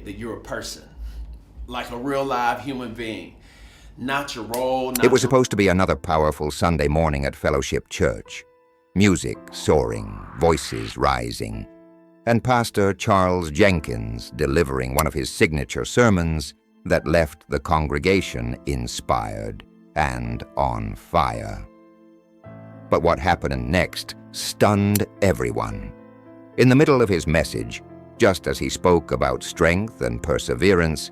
that you're a person, like a real live human being, not your role. It was supposed to be another powerful Sunday morning at Fellowship Church. Music soaring, voices rising, and Pastor Charles Jenkins delivering one of his signature sermons that left the congregation inspired and on fire. But what happened next stunned everyone. In the middle of his message, just as he spoke about strength and perseverance,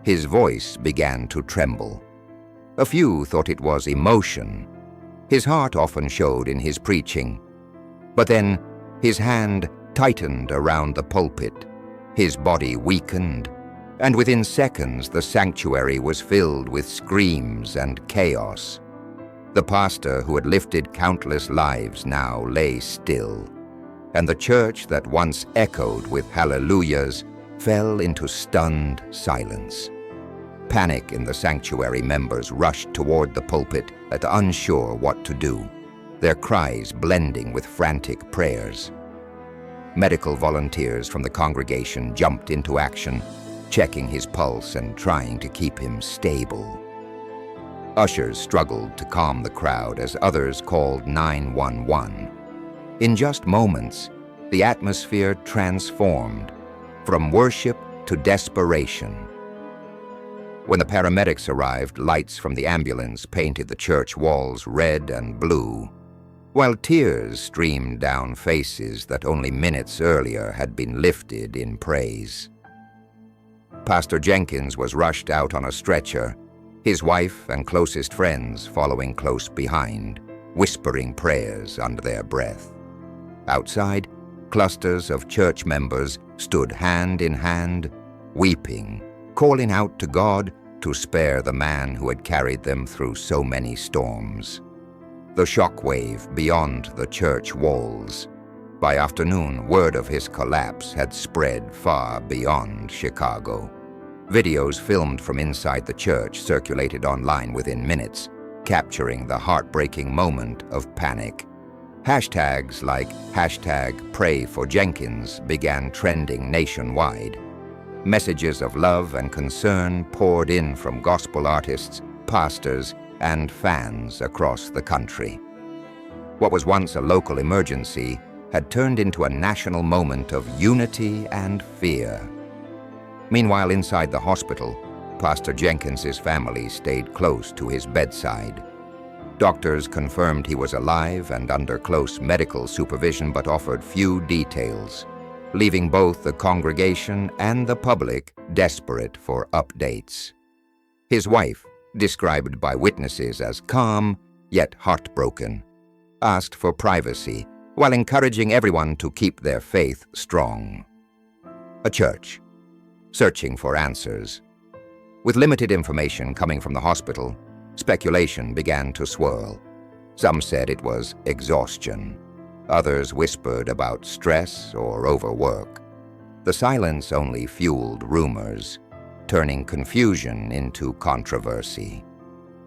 his voice began to tremble. A few thought it was emotion. His heart often showed in his preaching. But then his hand tightened around the pulpit, his body weakened, and within seconds the sanctuary was filled with screams and chaos. The pastor who had lifted countless lives now lay still, and the church that once echoed with hallelujahs fell into stunned silence. Panic in the sanctuary. Members rushed toward the pulpit, unsure what to do, their cries blending with frantic prayers. Medical volunteers from the congregation jumped into action, checking his pulse and trying to keep him stable. Ushers struggled to calm the crowd as others called 911. In just moments, the atmosphere transformed from worship to desperation. When the paramedics arrived, lights from the ambulance painted the church walls red and blue, while tears streamed down faces that only minutes earlier had been lifted in praise. Pastor Jenkins was rushed out on a stretcher, his wife and closest friends following close behind, whispering prayers under their breath. Outside, clusters of church members stood hand in hand, weeping, calling out to God to spare the man who had carried them through so many storms. The shockwave beyond the church walls. By afternoon, word of his collapse had spread far beyond Chicago. Videos filmed from inside the church circulated online within minutes, capturing the heartbreaking moment of panic. Hashtags like #PrayForJenkins began trending nationwide. Messages of love and concern poured in from gospel artists, pastors, and fans across the country. What was once a local emergency had turned into a national moment of unity and fear. Meanwhile, inside the hospital, Pastor Jenkins's family stayed close to his bedside. Doctors confirmed he was alive and under close medical supervision, but offered few details, leaving both the congregation and the public desperate for updates. His wife, described by witnesses as calm yet heartbroken, asked for privacy while encouraging everyone to keep their faith strong. A church, searching for answers. With limited information coming from the hospital, speculation began to swirl. Some said it was exhaustion. Others whispered about stress or overwork. The silence only fueled rumors, turning confusion into controversy.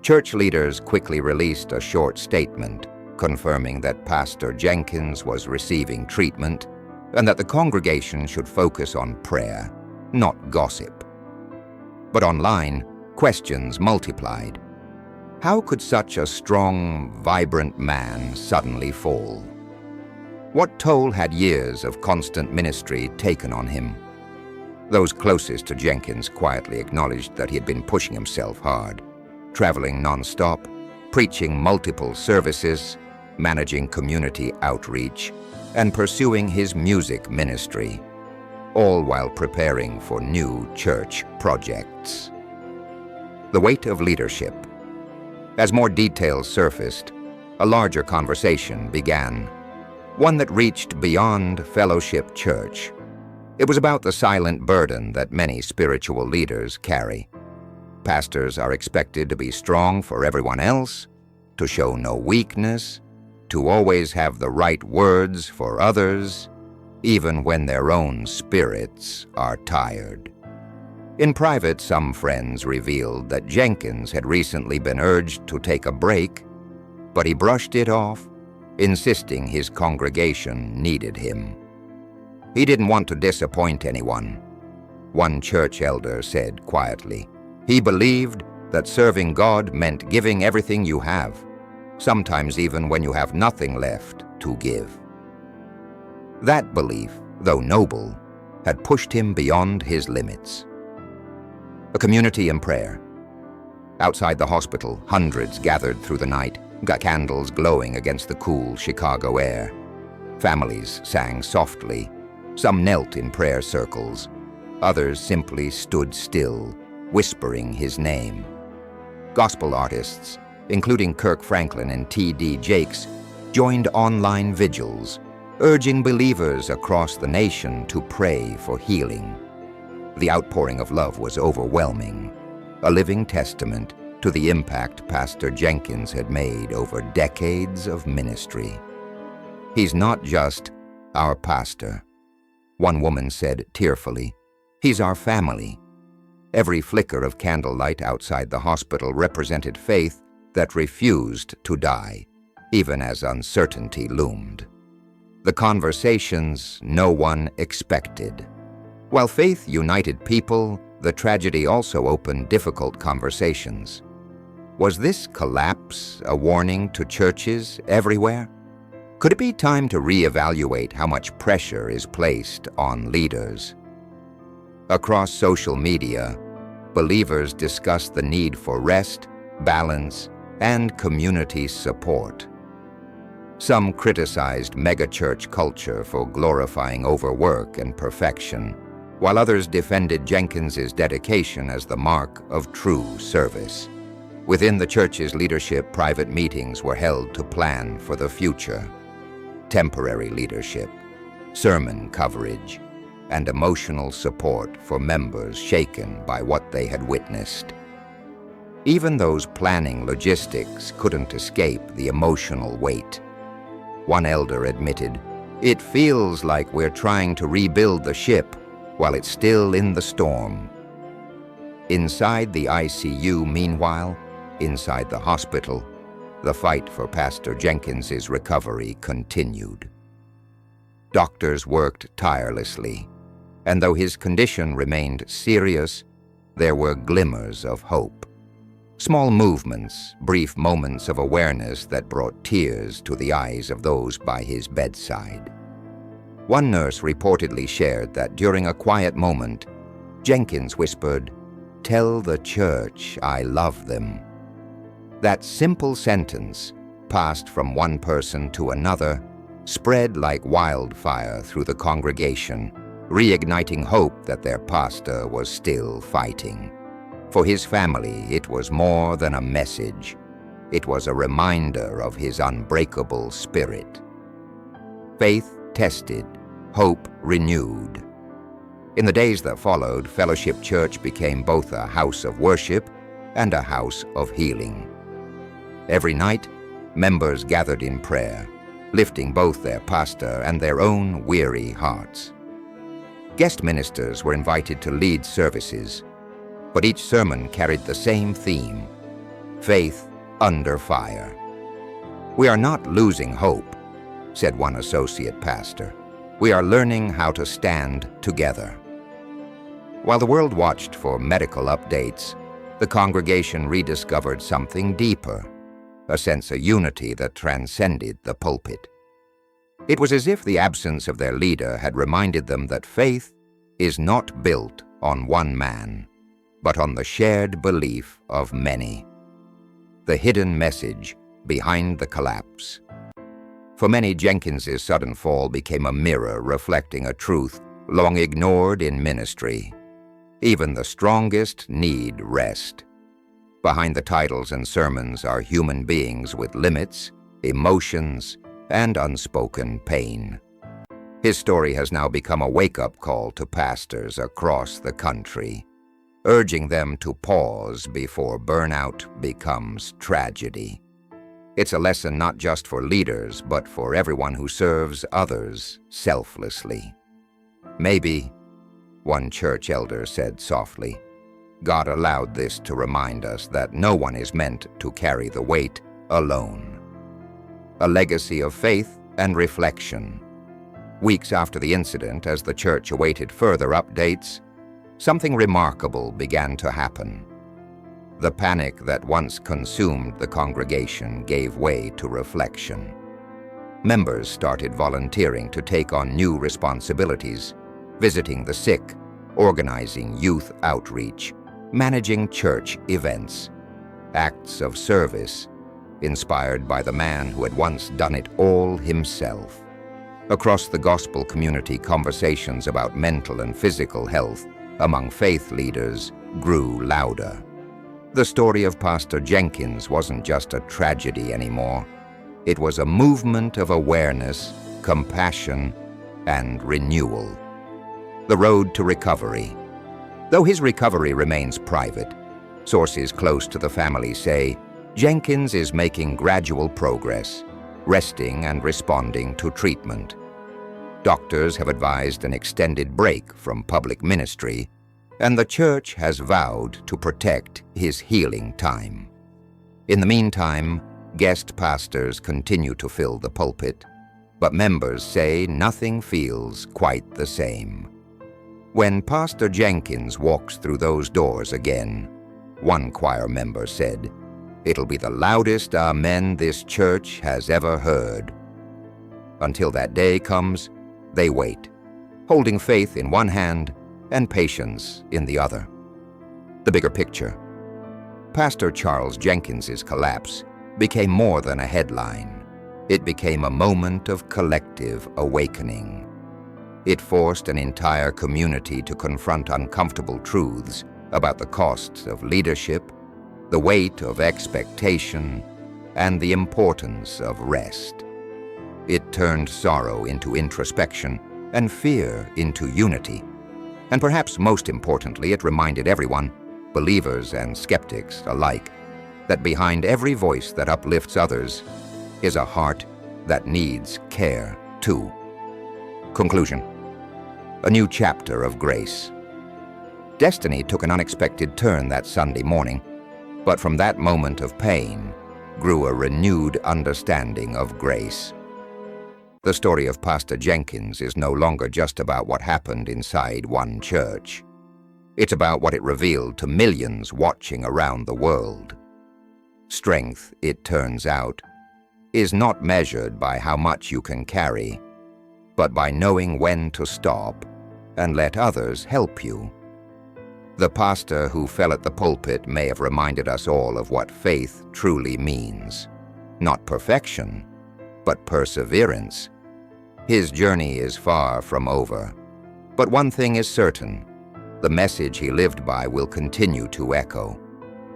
Church leaders quickly released a short statement confirming that Pastor Jenkins was receiving treatment and that the congregation should focus on prayer, not gossip. But online, questions multiplied. How could such a strong, vibrant man suddenly fall? What toll had years of constant ministry taken on him? Those closest to Jenkins quietly acknowledged that he had been pushing himself hard, traveling non-stop, preaching multiple services, managing community outreach, and pursuing his music ministry, all while preparing for new church projects. The weight of leadership. As more details surfaced, a larger conversation began, one that reached beyond Fellowship Church. It was about the silent burden that many spiritual leaders carry. Pastors are expected to be strong for everyone else, to show no weakness, to always have the right words for others, even when their own spirits are tired. In private, some friends revealed that Jenkins had recently been urged to take a break, but he brushed it off, insisting his congregation needed him. He didn't want to disappoint anyone. One church elder said quietly. He believed that serving God meant giving everything you have, sometimes even when you have nothing left to give. That belief, though noble, had pushed him beyond his limits. A community in prayer. Outside the hospital, hundreds gathered through the night, candles glowing against the cool Chicago air. Families sang softly. Some knelt in prayer circles. Others simply stood still, whispering his name. Gospel artists, including Kirk Franklin and T.D. Jakes, joined online vigils, urging believers across the nation to pray for healing. The outpouring of love was overwhelming, a living testament to the impact Pastor Jenkins had made over decades of ministry. He's not just our pastor, one woman said tearfully. He's our family. Every flicker of candlelight outside the hospital represented faith that refused to die, even as uncertainty loomed. The conversations no one expected. While faith united people, the tragedy also opened difficult conversations. Was this collapse a warning to churches everywhere? Could it be time to reevaluate how much pressure is placed on leaders? Across social media, believers discussed the need for rest, balance, and community support. Some criticized megachurch culture for glorifying overwork and perfection, while others defended Jenkins's dedication as the mark of true service. Within the church's leadership, private meetings were held to plan for the future. Temporary leadership, sermon coverage, and emotional support for members shaken by what they had witnessed. Even those planning logistics couldn't escape the emotional weight. One elder admitted, "It feels like we're trying to rebuild the ship while it's still in the storm." Inside the ICU, meanwhile, inside the hospital, the fight for Pastor Jenkins's recovery continued. Doctors worked tirelessly, and though his condition remained serious, there were glimmers of hope. Small movements, brief moments of awareness that brought tears to the eyes of those by his bedside. One nurse reportedly shared that during a quiet moment, Jenkins whispered, "Tell the church I love them." That simple sentence, passed from one person to another, spread like wildfire through the congregation, reigniting hope that their pastor was still fighting. For his family, it was more than a message. It was a reminder of his unbreakable spirit. Faith tested, hope renewed. In the days that followed, Fellowship Church became both a house of worship and a house of healing. Every night, members gathered in prayer, lifting both their pastor and their own weary hearts. Guest ministers were invited to lead services, but each sermon carried the same theme: faith under fire. "We are not losing hope," said one associate pastor. "We are learning how to stand together." While the world watched for medical updates, the congregation rediscovered something deeper, a sense of unity that transcended the pulpit. It was as if the absence of their leader had reminded them that faith is not built on one man, but on the shared belief of many. The hidden message behind the collapse. For many, Jenkins's sudden fall became a mirror reflecting a truth long ignored in ministry. Even the strongest need rest. Behind the titles and sermons are human beings with limits, emotions, and unspoken pain. His story has now become a wake-up call to pastors across the country, urging them to pause before burnout becomes tragedy. It's a lesson not just for leaders, but for everyone who serves others selflessly. "Maybe," one church elder said softly, "God allowed this to remind us that no one is meant to carry the weight alone." A legacy of faith and reflection. Weeks after the incident, as the church awaited further updates, something remarkable began to happen. The panic that once consumed the congregation gave way to reflection. Members started volunteering to take on new responsibilities, visiting the sick, organizing youth outreach, managing church events, acts of service inspired by the man who had once done it all himself. Across the gospel community, conversations about mental and physical health among faith leaders grew louder. The story of Pastor Jenkins wasn't just a tragedy anymore. It was a movement of awareness, compassion, and renewal. The road to recovery. Though his recovery remains private, sources close to the family say Jenkins is making gradual progress, resting and responding to treatment. Doctors have advised an extended break from public ministry, and the church has vowed to protect his healing time. In the meantime, guest pastors continue to fill the pulpit, but members say nothing feels quite the same. When Pastor Jenkins walks through those doors again, one choir member said, "It'll be the loudest amen this church has ever heard." Until that day comes, they wait, holding faith in one hand and patience in the other. The bigger picture. Pastor Charles Jenkins's collapse became more than a headline. It became a moment of collective awakening. It forced an entire community to confront uncomfortable truths about the costs of leadership, the weight of expectation, and the importance of rest. It turned sorrow into introspection and fear into unity. And perhaps most importantly, it reminded everyone, believers and skeptics alike, that behind every voice that uplifts others is a heart that needs care too. Conclusion. A new chapter of grace. Destiny took an unexpected turn that Sunday morning, but from that moment of pain grew a renewed understanding of grace. The story of Pastor Jenkins is no longer just about what happened inside one church. It's about what it revealed to millions watching around the world. Strength, it turns out, is not measured by how much you can carry, but by knowing when to stop and let others help you. The pastor who fell at the pulpit may have reminded us all of what faith truly means. Not perfection, but perseverance. His journey is far from over. But one thing is certain, the message he lived by will continue to echo.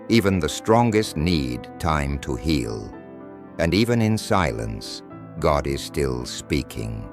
Even the strongest need time to heal. And even in silence, God is still speaking.